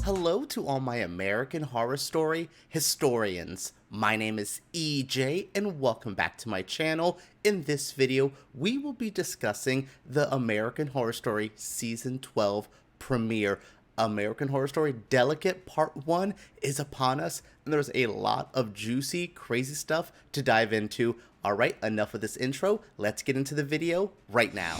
Hello to all my American Horror Story historians. My name is EJ and welcome back to my channel. In this video, we will be discussing the American Horror Story Season 12 premiere. American Horror Story Delicate Part 1 is upon us, and there's a lot of juicy, crazy stuff to dive into. Alright, enough of this intro. Let's get into the video right now.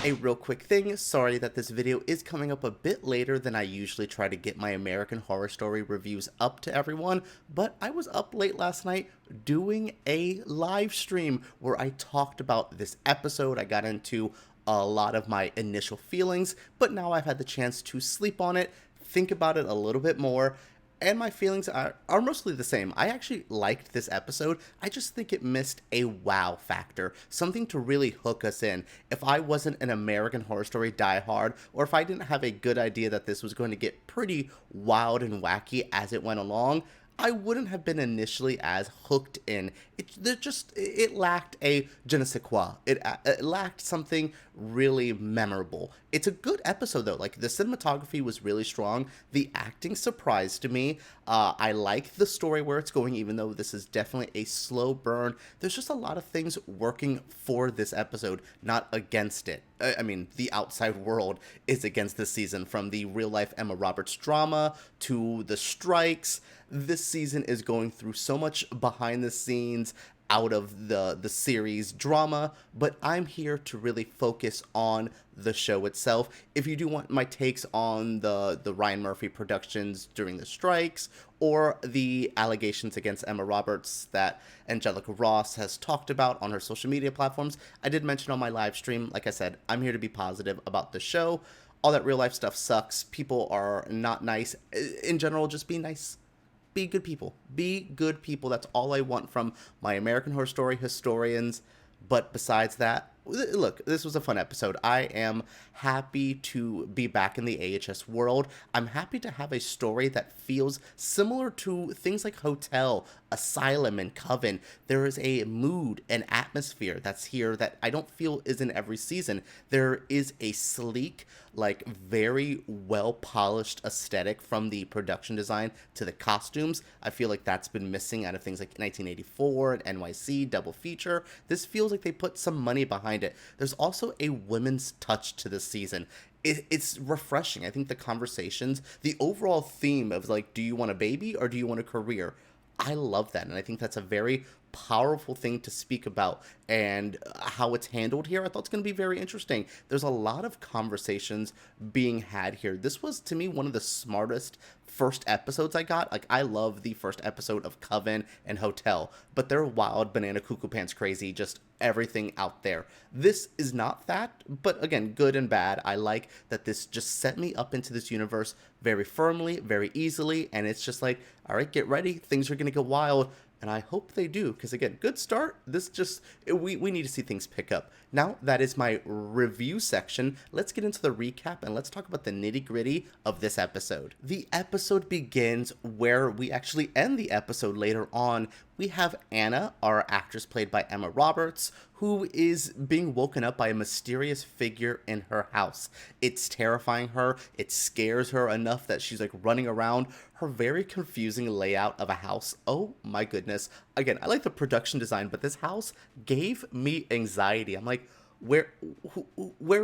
A real quick thing, sorry that this video is coming up a bit later than I usually try to get my American Horror Story reviews up to everyone, but I was up late last night doing a live stream where I talked about this episode. I got into a lot of my initial feelings, but now I've had the chance to sleep on it, think about it a little bit more, and my feelings are mostly the same. I actually liked this episode. I just think it missed a wow factor, something to really hook us in. If I wasn't an American Horror Story diehard, or if I didn't have a good idea that this was going to get pretty wild and wacky as it went along, I wouldn't have been initially as hooked in. It lacked a je ne sais quoi. It lacked something really memorable. It's a good episode though. Like, the cinematography was really strong. The acting surprised me. I like the story where it's going, even though this is definitely a slow burn. There's just a lot of things working for this episode, not against it. I mean, the outside world is against this season, from the real-life Emma Roberts drama to the strikes. This season is going through so much behind the scenes, out of the series drama, but I'm here to really focus on the show itself. If you do want my takes on the Ryan Murphy productions during the strikes, or the allegations against Emma Roberts that Angelica Ross has talked about on her social media platforms, I did mention on my live stream. Like I said, I'm here to be positive about the show. All that real life stuff sucks. People are not nice. In general, just be nice. Be good people. Be good people. That's all I want from my American Horror Story historians. But besides that, look, this was a fun episode. I am happy to be back in the AHS world. I'm happy to have a story that feels similar to things like Hotel, Asylum, and Coven. There is a mood and atmosphere that's here that I don't feel is in every season. There is a sleek, like, very well-polished aesthetic, from the production design to the costumes. I feel like that's been missing out of things like 1984 and NYC double feature. This feels like they put some money behind it. There's also a women's touch to this season. It's refreshing. I think the conversations, the overall theme of, like, do you want a baby or do you want a career? I love that, and I think that's a very powerful thing to speak about, and how it's handled here, I thought it's going to be very interesting. There's a lot of conversations being had here. This was, to me, one of the smartest first episodes I got. Like, I love the first episode of Coven and Hotel, but they're wild, banana cuckoo pants crazy, just everything out there. This is not that, but again, good and bad. I like that this just set me up into this universe very firmly, very easily, and it's just like, all right, get ready, things are going to go wild. And I hope they do, because again, good start. This just, we need to see things pick up. Now, that is my review section. Let's get into the recap, and let's talk about the nitty-gritty of this episode. The episode begins where we actually end the episode later on. We have Anna, our actress played by Emma Roberts, who is being woken up by a mysterious figure in her house. It's terrifying her. It scares her enough that she's, like, running around. Her very confusing layout of a house. Oh my goodness. Again, I like the production design, but this house gave me anxiety. I'm like, where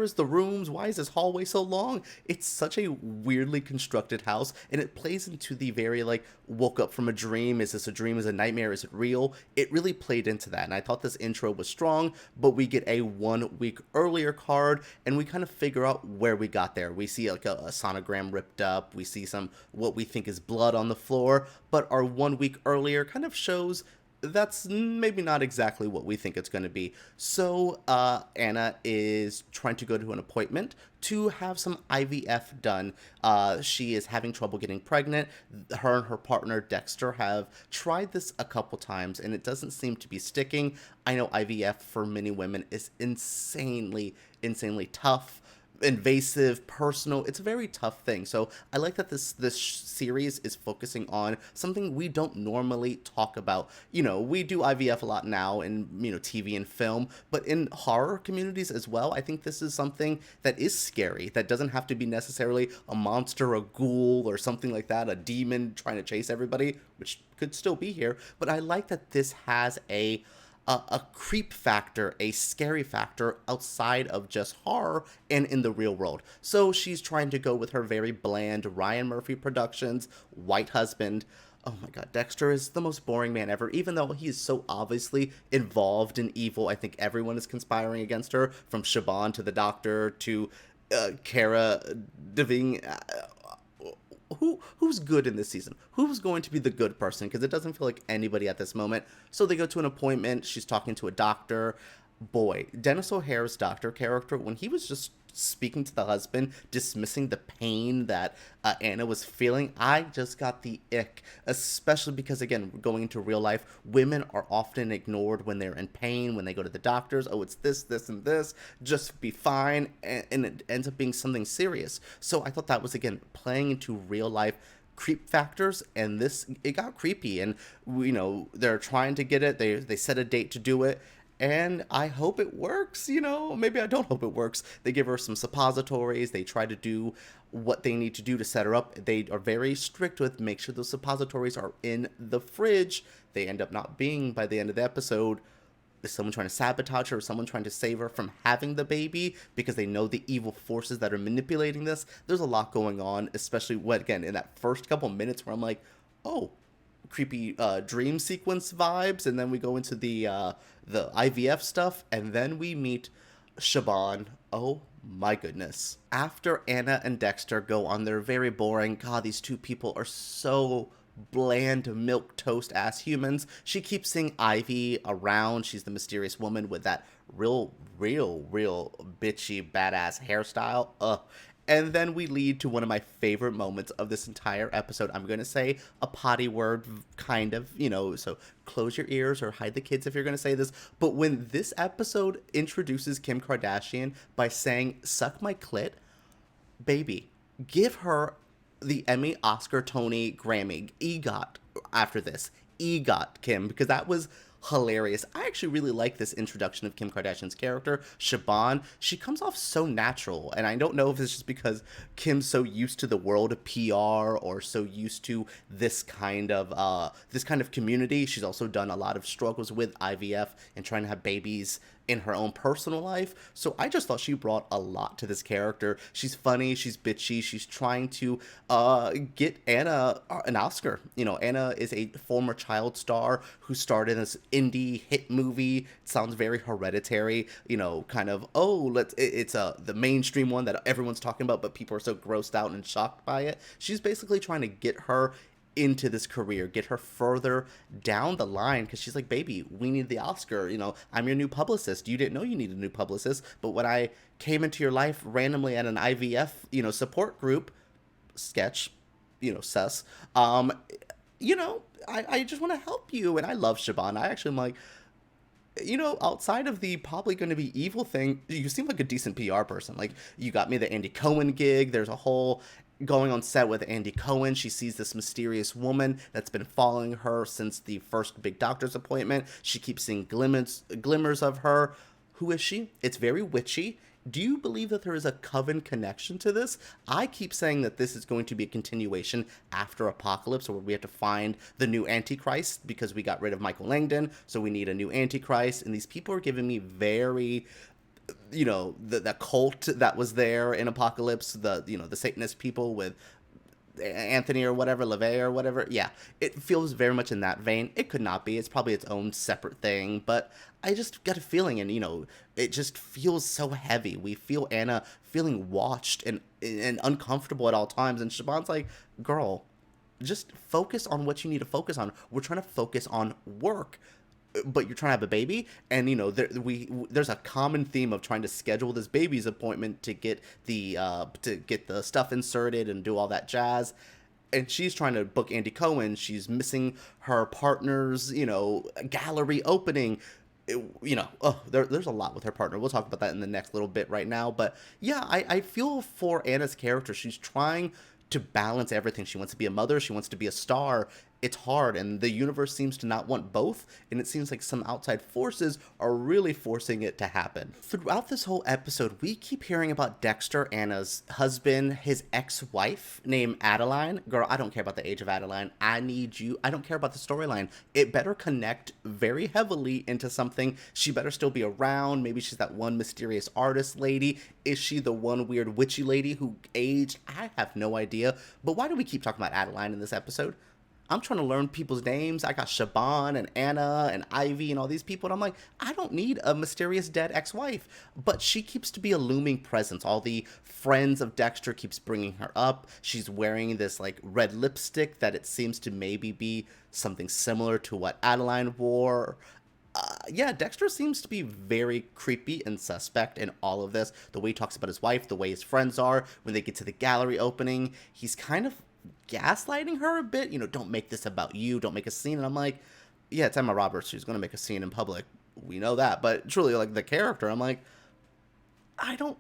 is the rooms? Why is this hallway so long? It's such a weirdly constructed house, and it plays into the very, like, woke up from a dream. Is this a dream? Is it a nightmare? Is it real? It really played into that, and I thought this intro was strong, but we get a 1 week earlier card, and we kind of figure out where we got there. We see, like, a sonogram ripped up. We see some, what we think is blood on the floor, but our 1 week earlier kind of shows that's maybe not exactly what we think it's going to be. So Anna is trying to go to an appointment to have some IVF done. She is having trouble getting pregnant. Her and her partner Dexter have tried this a couple times, and it doesn't seem to be sticking. I know IVF for many women is insanely tough. invasive, personal. It's a very tough thing. So I like that this series is focusing on something we don't normally talk about. We do IVF a lot now in TV and film, but in horror communities as well. I think this is something that is scary. That doesn't have to be necessarily a monster, a ghoul, or something like that, a demon trying to chase everybody, which could still be here. But I like that this has a creep factor, a scary factor outside of just horror and in the real world. So she's trying to go with her very bland Ryan Murphy Productions white husband. Oh my god, Dexter is the most boring man ever, even though he is so obviously involved in evil. I think everyone is conspiring against her, from Shaban to the doctor to Cara Delevingne. Who's good in this season? Who's going to be the good person? Because it doesn't feel like anybody at this moment. So they go to an appointment. She's talking to a doctor. Boy, Dennis O'Hare's doctor character, when he was just speaking to the husband, dismissing the pain that Anna was feeling, I just got the ick. Especially because, again, going into real life, women are often ignored when they're in pain, when they go to the doctors. Oh, it's this, this, and this. Just be fine. And it ends up being something serious. So I thought that was, again, playing into real life creep factors, and it got creepy, and they're trying to get it. They set a date to do it. And I hope it works, maybe I don't hope it works. They give her some suppositories. They try to do what they need to do to set her up. They are very strict with make sure those suppositories are in the fridge. They end up not being by the end of the episode. Is someone trying to sabotage her, or someone trying to save her from having the baby because they know the evil forces that are manipulating this? There's a lot going on, especially again, in that first couple minutes where I'm like, oh, creepy dream sequence vibes, and then we go into the IVF stuff, and then we meet Shaban. Oh my goodness. After Anna and Dexter go on their very boring, god, these two people are so bland milk toast ass humans. She keeps seeing Ivy around. She's the mysterious woman with that real bitchy badass hairstyle. And then we lead to one of my favorite moments of this entire episode. I'm going to say a potty word, kind of, so close your ears or hide the kids if you're going to say this. But when this episode introduces Kim Kardashian by saying, "Suck my clit," baby, give her the Emmy, Oscar, Tony, Grammy, EGOT after this. EGOT, Kim, because that was hilarious. I actually really like this introduction of Kim Kardashian's character, Shaban. She comes off so natural, and I don't know if it's just because Kim's so used to the world of PR or so used to this kind of community. She's also done a lot of struggles with IVF and trying to have babies in her own personal life. So I just thought she brought a lot to this character. She's funny, she's bitchy, she's trying to get Anna an Oscar. Anna is a former child star who starred in this indie hit movie. It sounds very Hereditary, kind of, it's the mainstream one that everyone's talking about, but people are so grossed out and shocked by it. She's basically trying to get her into this career, get her further down the line, because she's like, baby, we need the Oscar. I'm your new publicist. You didn't know you needed a new publicist, but when I came into your life randomly at an IVF support group sketch, sus, I just want to help you. And I love Shaban. I actually am like, outside of the probably going to be evil thing, you seem like a decent PR person. Like, you got me the Andy Cohen gig. There's a whole going on set with Andy Cohen. She sees this mysterious woman that's been following her since the first big doctor's appointment. She keeps seeing glimmers of her. Who is she? It's very witchy. Do you believe that there is a coven connection to this? I keep saying that this is going to be a continuation after Apocalypse, where we have to find the new Antichrist because we got rid of Michael Langdon, so we need a new Antichrist. And these people are giving me very, the cult that was there in Apocalypse, the Satanist people with Anthony or whatever, LaVey or whatever. Yeah, it feels very much in that vein. It could not be. It's probably its own separate thing, but I just got a feeling, and it just feels so heavy. We feel Anna feeling watched and uncomfortable at all times, and Shaban's like, girl, just focus on what you need to focus on. We're trying to focus on work, but you're trying to have a baby, and there's a common theme of trying to schedule this baby's appointment to get the stuff inserted and do all that jazz. And she's trying to book Andy Cohen. She's missing her partner's gallery opening. there's a lot with her partner. We'll talk about that in the next little bit right now. But yeah, I feel for Anna's character. She's trying to balance everything. She wants to be a mother. She wants to be a star. It's hard, and the universe seems to not want both, and it seems like some outside forces are really forcing it to happen. Throughout this whole episode, we keep hearing about Dexter, Anna's husband, his ex-wife named Adeline. Girl, I don't care about the age of Adeline. I need you. I don't care about the storyline. It better connect very heavily into something. She better still be around. Maybe she's that one mysterious artist lady. Is she the one weird witchy lady who aged? I have no idea. But why do we keep talking about Adeline in this episode? I'm trying to learn people's names. I got Shaban and Anna and Ivy and all these people. And I'm like, I don't need a mysterious dead ex-wife. But she keeps to be a looming presence. All the friends of Dexter keeps bringing her up. She's wearing this like red lipstick that it seems to maybe be something similar to what Adeline wore. Yeah, Dexter seems to be very creepy and suspect in all of this. The way he talks about his wife, the way his friends are, when they get to the gallery opening, he's kind of gaslighting her a bit. Don't make this about you. Don't make a scene. And I'm like, yeah, it's Emma Roberts. She's going to make a scene in public. We know that. But truly, like, the character, I'm like, I don't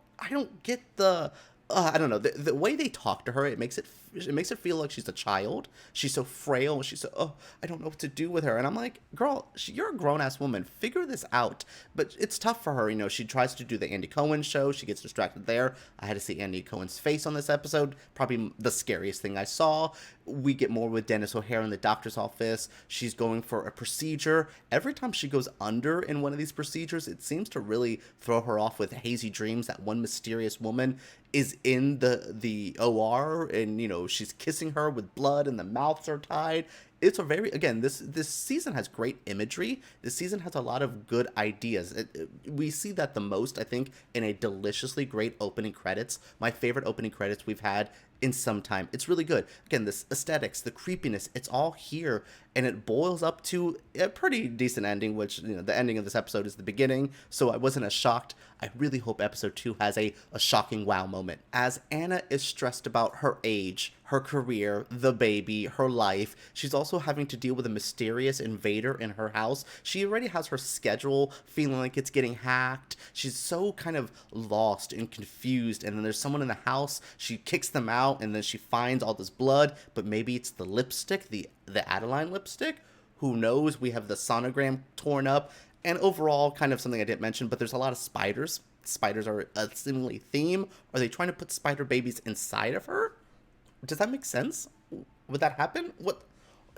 get the... I don't know, the way they talk to her, it makes it feel like she's a child. She's so frail. She's so, I don't know what to do with her. And I'm like, girl, you're a grown-ass woman. Figure this out. But it's tough for her. She tries to do the Andy Cohen show. She gets distracted there. I had to see Andy Cohen's face on this episode. Probably the scariest thing I saw. We get more with Dennis O'Hare in the doctor's office. She's going for a procedure. Every time she goes under in one of these procedures, it seems to really throw her off with hazy dreams that one mysterious woman is in the OR, and she's kissing her with blood and the mouths are tied. It's a very, again, this season has great imagery. This season has a lot of good ideas. We see that the most, I think, in a deliciously great opening credits. My favorite opening credits we've had in some time. It's really good. Again, this aesthetics, the creepiness, it's all here, and it boils up to a pretty decent ending, which, the ending of this episode is the beginning, so I wasn't as shocked. I really hope episode 2 has a shocking wow moment. As Anna is stressed about her age, her career, the baby, her life, she's also having to deal with a mysterious invader in her house. She already has her schedule feeling like it's getting hacked. She's so kind of lost and confused, and then there's someone in the house. She kicks them out, and then she finds all this blood, but maybe it's the lipstick, the Adeline lipstick. Who knows? We have the sonogram torn up. And overall, kind of something I didn't mention, but there's a lot of spiders. Spiders are a seemingly theme. Are they trying to put spider babies inside of her? Does that make sense? Would that happen? What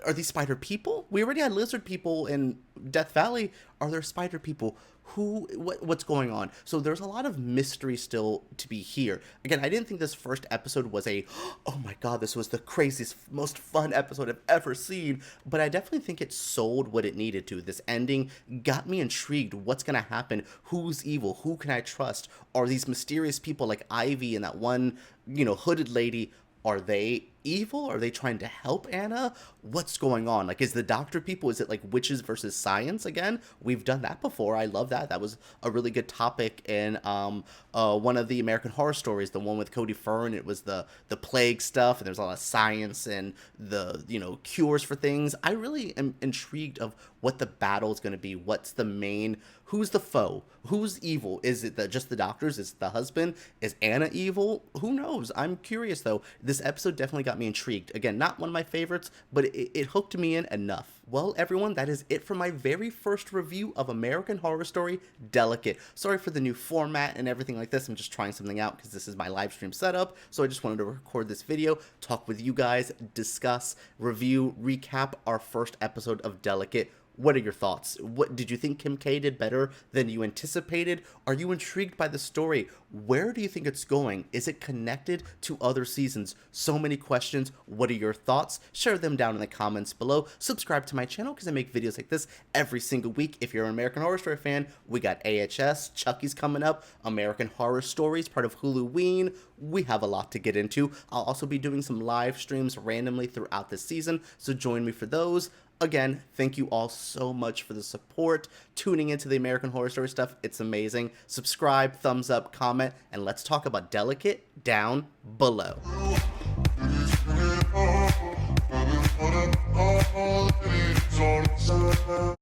are these spider people? We already had lizard people in Death Valley. Are there spider people? What's going on? So there's a lot of mystery still to be here. Again, I didn't think this first episode was oh my god, this was the craziest, most fun episode I've ever seen, but I definitely think it sold what it needed to. This ending got me intrigued. What's gonna happen? Who's evil? Who can I trust? Are these mysterious people like Ivy and that one, hooded lady, are they evil? Are they trying to help Anna? What's going on? Like, is the doctor people, is it like witches versus science again? We've done that before. I love that. That was a really good topic in one of the American Horror Stories, the one with Cody Fern. It was the plague stuff, and there's a lot of science and the cures for things. I really am intrigued of what the battle is going to be. What's the main, who's the foe? Who's evil? Is it just the doctors? Is it the husband? Is Anna evil? Who knows? I'm curious though. This episode definitely got me intrigued. Again, not one of my favorites, but it hooked me in enough. Well, everyone, that is it for my very first review of American Horror Story Delicate. Sorry for the new format and everything like this. I'm just trying something out because this is my live stream setup. So I just wanted to record this video, talk with you guys, discuss, review, recap our first episode of Delicate. What are your thoughts? What did you think Kim K did better than you anticipated? Are you intrigued by the story? Where do you think it's going? Is it connected to other seasons? So many questions. What are your thoughts? Share them down in the comments below. Subscribe to my channel because I make videos like this every single week. If you're an American Horror Story fan, we got AHS, Chucky's coming up, American Horror Stories, part of Hulu. We have a lot to get into. I'll also be doing some live streams randomly throughout this season, so join me for those. Again, thank you all so much for the support, tuning into the American Horror Story stuff. It's amazing. Subscribe, thumbs up, comment, and let's talk about Delicate down below.